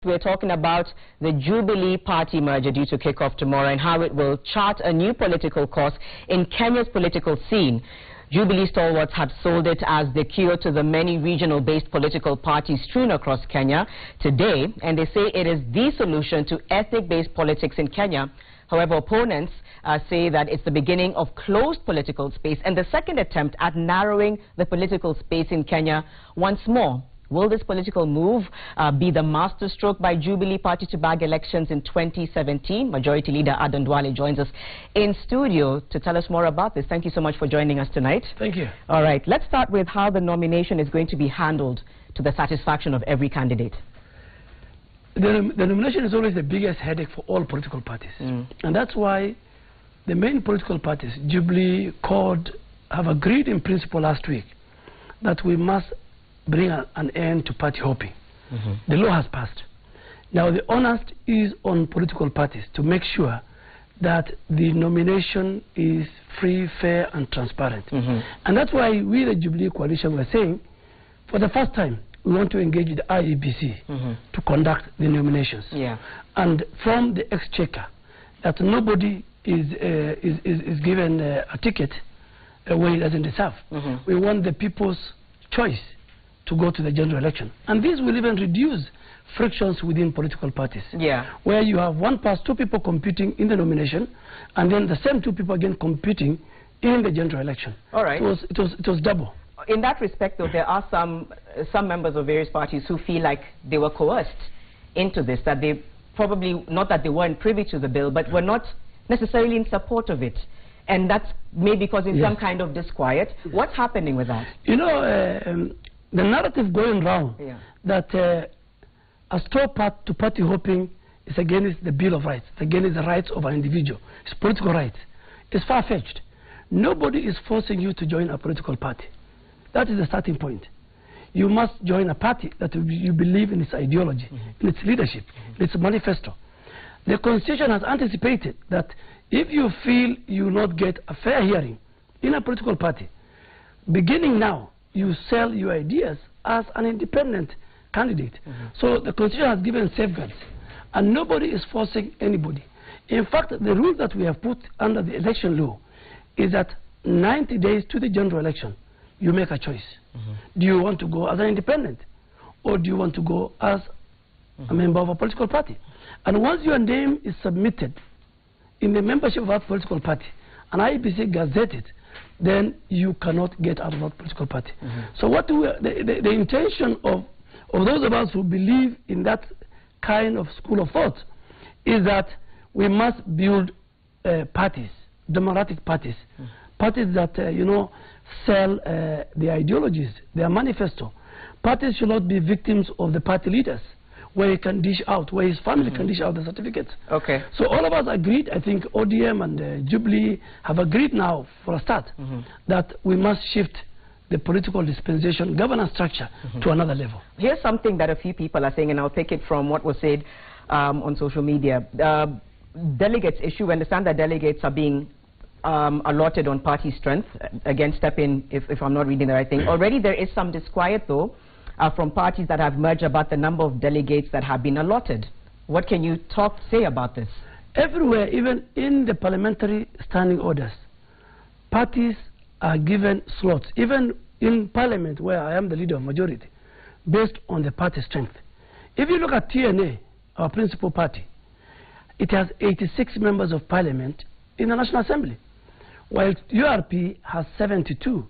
We're talking about the Jubilee party merger due to kick off tomorrow and how it will chart a new political course in Kenya's political scene. Jubilee stalwarts have sold it as the cure to the many regional-based political parties strewn across Kenya today, and they say it is the solution to ethnic-based politics in Kenya. However, opponents say that it's the beginning of closed political space and the second attempt at narrowing the political space in Kenya once more. Will this political move be the masterstroke by Jubilee Party to bag elections in 2017? Majority Leader Aden Duale joins us in studio to tell us more about this. Thank you so much for joining us tonight. Thank you. All right, let's start with how the nomination is going to be handled to the satisfaction of every candidate. The nomination is always the biggest headache for all political parties. And that's why the main political parties, Jubilee, CORD, have agreed in principle last week that we must bring an end to party hopping. The law has passed. Now the onus is on political parties to make sure that the nomination is free, fair and transparent. And that's why we, the Jubilee Coalition, were saying, for the first time, we want to engage with the IEBC to conduct the nominations. And from the exchequer, that nobody is given a ticket where he doesn't deserve. We want the people's choice to go to the general election. And this will even reduce frictions within political parties. Where you have two people competing in the nomination, and then the same two people again competing in the general election. All right. It was double. In that respect, though, there are some members of various parties who feel like they were coerced into this, that they probably, not that they weren't privy to the bill, but were not necessarily in support of it. And that's maybe causing some kind of disquiet. What's happening with that? You know, the narrative going round that a stop to party hopping is against the Bill of Rights, it's against the rights of an individual, it's political rights. It's far-fetched. Nobody is forcing you to join a political party. That is the starting point. You must join a party that you believe in its ideology, in its leadership, in its manifesto. The Constitution has anticipated that if you feel you will not get a fair hearing in a political party, beginning now, you sell your ideas as an independent candidate. So the Constitution has given safeguards, and nobody is forcing anybody. In fact, the rule that we have put under the election law is that 90 days to the general election, you make a choice. Do you want to go as an independent, or do you want to go as a member of a political party? And once your name is submitted in the membership of that political party, and IEBC gazetted, then you cannot get out of that political party. So what the intention of those of us who believe in that kind of school of thought is that we must build parties, democratic parties, parties that you know, sell their ideologies, their manifesto. Parties should not be victims of the party leaders, where he can dish out, where his family can dish out the certificates. So all of us agreed, I think ODM and Jubilee have agreed now for a start, that we must shift the political dispensation governance structure to another level. Here's something that a few people are saying, and I'll take it from what was said on social media. Delegates issue, we understand that delegates are being allotted on party strength. Again, step in if I'm not reading the right thing. Already there is some disquiet, though, from parties that have merged about the number of delegates that have been allotted. What can you say about this? Everywhere, even in the parliamentary standing orders, parties are given slots, even in parliament where I am the leader of majority, based on the party strength. If you look at TNA, our principal party, it has 86 members of parliament in the National Assembly, while URP has 72,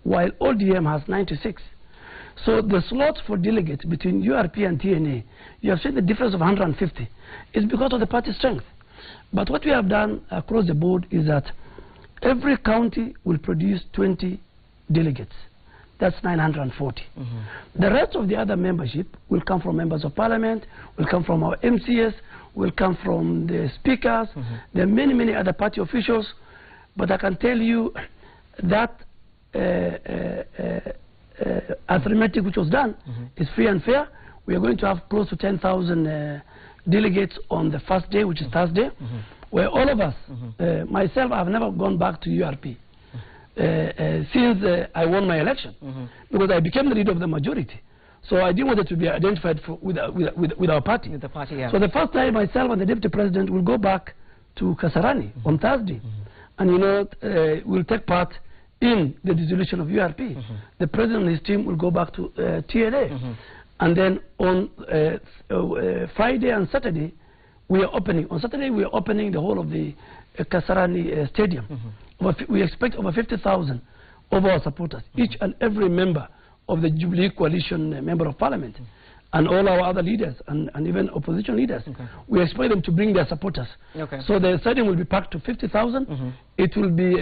while ODM has 96. So the slots for delegates between URP and TNA, you have seen the difference of 150. It's because of the party strength. But what we have done across the board is that every county will produce 20 delegates. That's 940. The rest of the other membership will come from members of parliament, will come from our MCS, will come from the speakers. There are many, many other party officials. But I can tell you that arithmetic which was done is free and fair. We are going to have close to 10,000 delegates on the first day, which is Thursday, where all of us, myself, I have never gone back to URP since I won my election, because I became the leader of the majority. So I didn't want it to be identified with our party. With the party, yeah. So the first time, myself and the deputy president will go back to Kasarani on Thursday, and we'll take part in the dissolution of URP. The president and his team will go back to TNA, and then on Friday and Saturday, we are opening. On Saturday, we are opening the whole of the Kasarani Stadium. We expect over 50,000 of our supporters, each and every member of the Jubilee Coalition Member of Parliament, and all our other leaders, and even opposition leaders. We expect them to bring their supporters. So the stadium will be packed to 50,000. It will be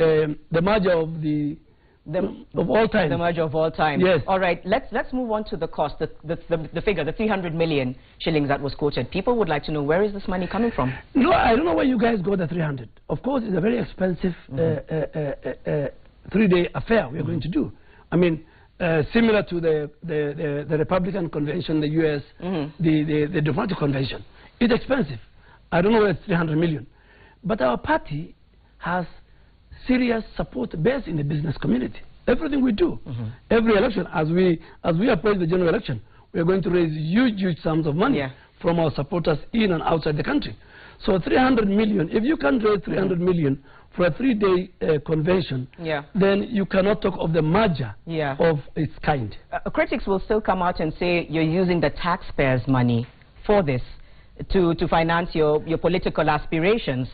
the merger of of all time. The merger of all time. Yes. All right. Let's move on to the cost. The figure, the 300 million shillings that was quoted. People would like to know, where is this money coming from? No, I don't know where you guys got the 300. Of course, it's a very expensive 3-day affair we are going to do. I mean, similar to the Republican convention, the U.S., the Democratic convention. It's expensive. I don't know where it's 300 million. But our party has serious support base in the business community. Everything we do, every election, as we approach the general election, we are going to raise huge sums of money from our supporters in and outside the country. So 300 million, if you can raise 300 million for a 3-day convention, then you cannot talk of the merger of its kind. Critics will still come out and say you're using the taxpayers' money for this to finance your political aspirations.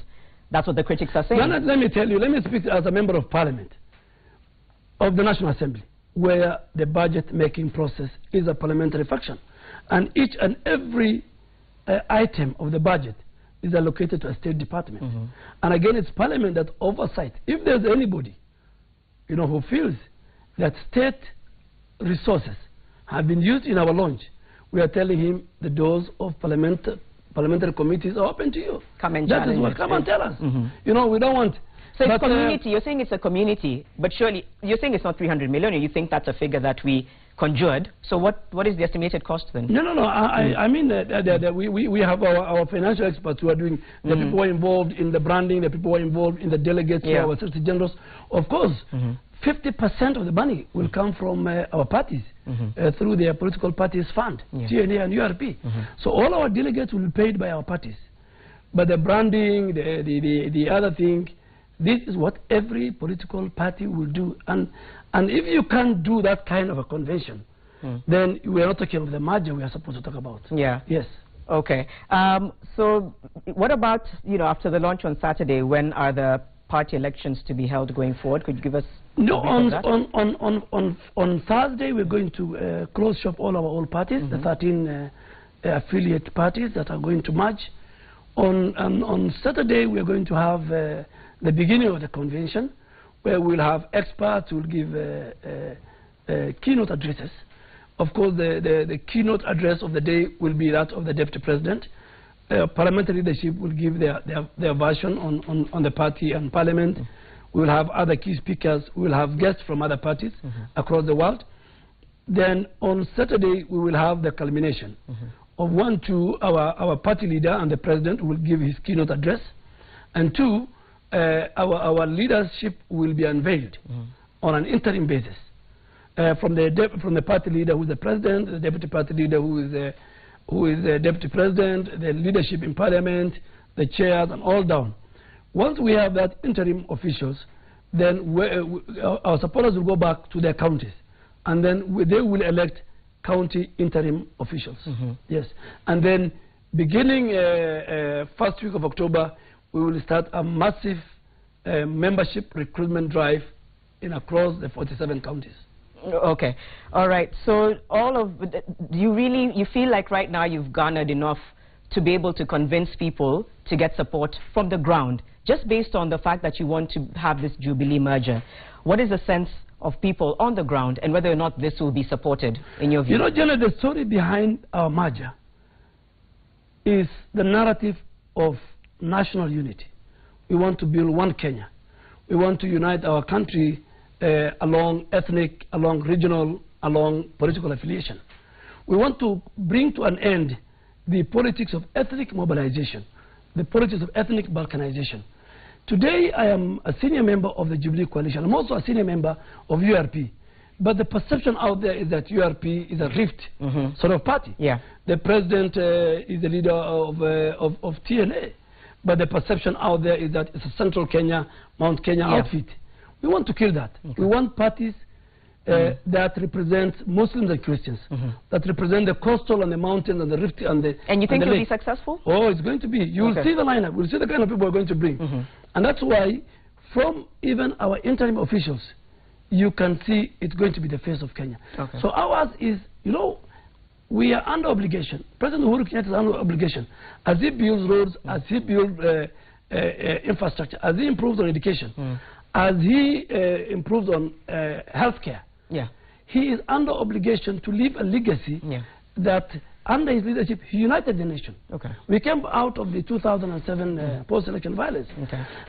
That's what the critics are saying. Let me tell you, let me speak as a member of Parliament of the National Assembly, where the budget-making process is a parliamentary function. And each and every item of the budget is allocated to a state department. And again, it's Parliament that oversight. If there's anybody, who feels that state resources have been used in our launch, we are telling him the doors of parliamentary committees are open to you. Come and that is what, come and tell us. We don't want. So it's community. You're saying it's a community, but surely you're saying it's not 300 million, or you think that's a figure that we conjured. So what is the estimated cost then? No. I mean that we have our financial experts who are doing, the people who are involved in the branding, the people who are involved in the delegates, our Secretary Generals. Of course, 50% of the money will come from our parties through their political parties fund, TNA and URP. So all our delegates will be paid by our parties. But the branding, the other thing, this is what every political party will do. And if you can't do that kind of a convention, then we are not talking of the merger we are supposed to talk about. Yes. Okay. So what about, after the launch on Saturday, when are the party elections to be held going forward? Could you give us on Thursday, we're going to close shop all our old parties, the 13 affiliate parties that are going to merge. On Saturday, we're going to have the beginning of the convention, where we'll have experts who will give keynote addresses. Of course, the keynote address of the day will be that of the Deputy President. Parliamentary leadership will give their version on the party and Parliament. We will have other key speakers. We will have guests from other parties across the world. Then on Saturday, we will have the culmination of our party leader and the President will give his keynote address, and 2, our leadership will be unveiled on an interim basis from the party leader, who is the President, the Deputy Party Leader, who is the Deputy President, the leadership in Parliament, the chairs, and all down. Once we have that interim officials, then our supporters will go back to their counties, and then they will elect county interim officials. Yes, and then beginning first week of October, we will start a massive membership recruitment drive across the 47 counties. Okay, all right. So do you feel like right now you've garnered enough to be able to convince people to get support from the ground, just based on the fact that you want to have this Jubilee merger? What is the sense of people on the ground, and whether or not this will be supported in your view? Jenna, the story behind our merger is the narrative of national unity. We want to build one Kenya. We want to unite our country along ethnic, along regional, along political affiliation. We want to bring to an end the politics of ethnic mobilization, the politics of ethnic balkanization. Today, I am a senior member of the Jubilee Coalition. I'm also a senior member of URP. But the perception out there is that URP is a rift sort of party. Yeah. The president is the leader of TNA. But the perception out there is that it's a Central Kenya, Mount Kenya outfit. We want to kill that. We want parties that represent Muslims and Christians, that represent the coastal and the mountain and the rift and the. And you think you'll be successful? Oh, it's going to be. You will see the lineup. We'll see the kind of people we're going to bring. And that's why, from even our interim officials, you can see it's going to be the face of Kenya. So ours is, you know, we are under obligation. President Uhuru Kenyatta is under obligation. As he builds roads, as he builds infrastructure, as he improves on education, as he improves on healthcare, he is under obligation to leave a legacy that, under his leadership, he united the nation. We came out of the 2007 post-election violence.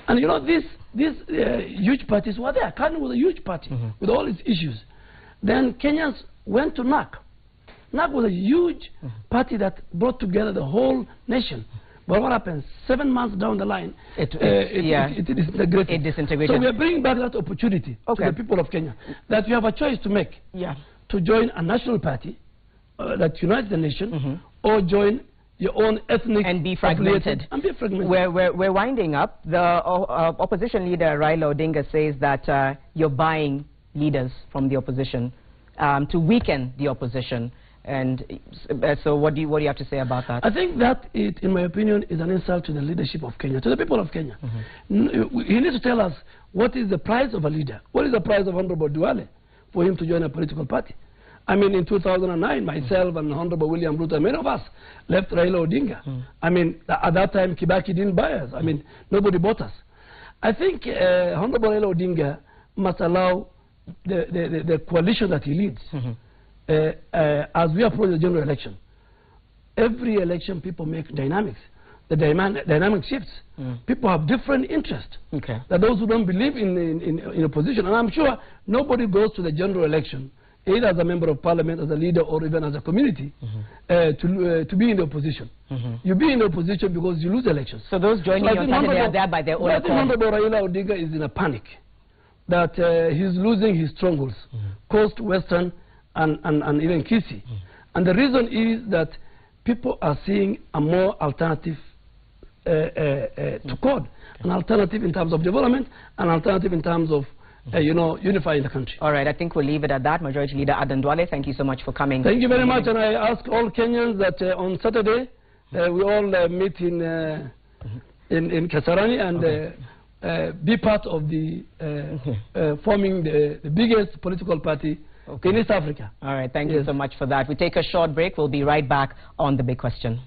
And you know, these huge parties were there. KANU was a huge party with all its issues. Then Kenyans went to NAC. NAC was a huge party that brought together the whole nation. But what happens? 7 months down the line, it disintegrated. So we are bringing back that opportunity to the people of Kenya, that you have a choice to make, to join a national party that unites the nation, or join your own ethnic and be fragmented. We're winding up. The opposition leader Raila Odinga says that you're buying leaders from the opposition to weaken the opposition. And so what do you have to say about that? I think that, in my opinion, is an insult to the leadership of Kenya, to the people of Kenya. He needs to tell us what is the price of a leader. What is the price of Honorable Duale for him to join a political party? I mean, in 2009, myself and Honorable William Ruto, many of us left Raila Odinga. I mean, at that time, Kibaki didn't buy us. I mean, nobody bought us. I think Honorable Raila Odinga must allow the coalition that he leads. As we approach the general election, every election people make dynamics. The dynamic shifts. People have different interests. That those who don't believe in opposition, and I'm sure nobody goes to the general election, either as a member of parliament, as a leader, or even as a community, to be in the opposition. You be in the opposition because you lose elections. So those joining you on Saturday are there by their own accord. I think Honorable Raila Odinga is in a panic that he's losing his strongholds, Coast, Western, and even Kisii. And the reason is that people are seeing a more alternative to CORD, an alternative in terms of development, an alternative in terms of you know, unifying the country. All right, I think we'll leave it at that. Majority Leader Aden Duale, thank you so much for coming. Thank you very much, and I ask all Kenyans that on Saturday we all meet in Kasarani and be part of the forming the biggest political party in East Africa. All right, thank you so much for that. We take a short break. We'll be right back on The Big Question.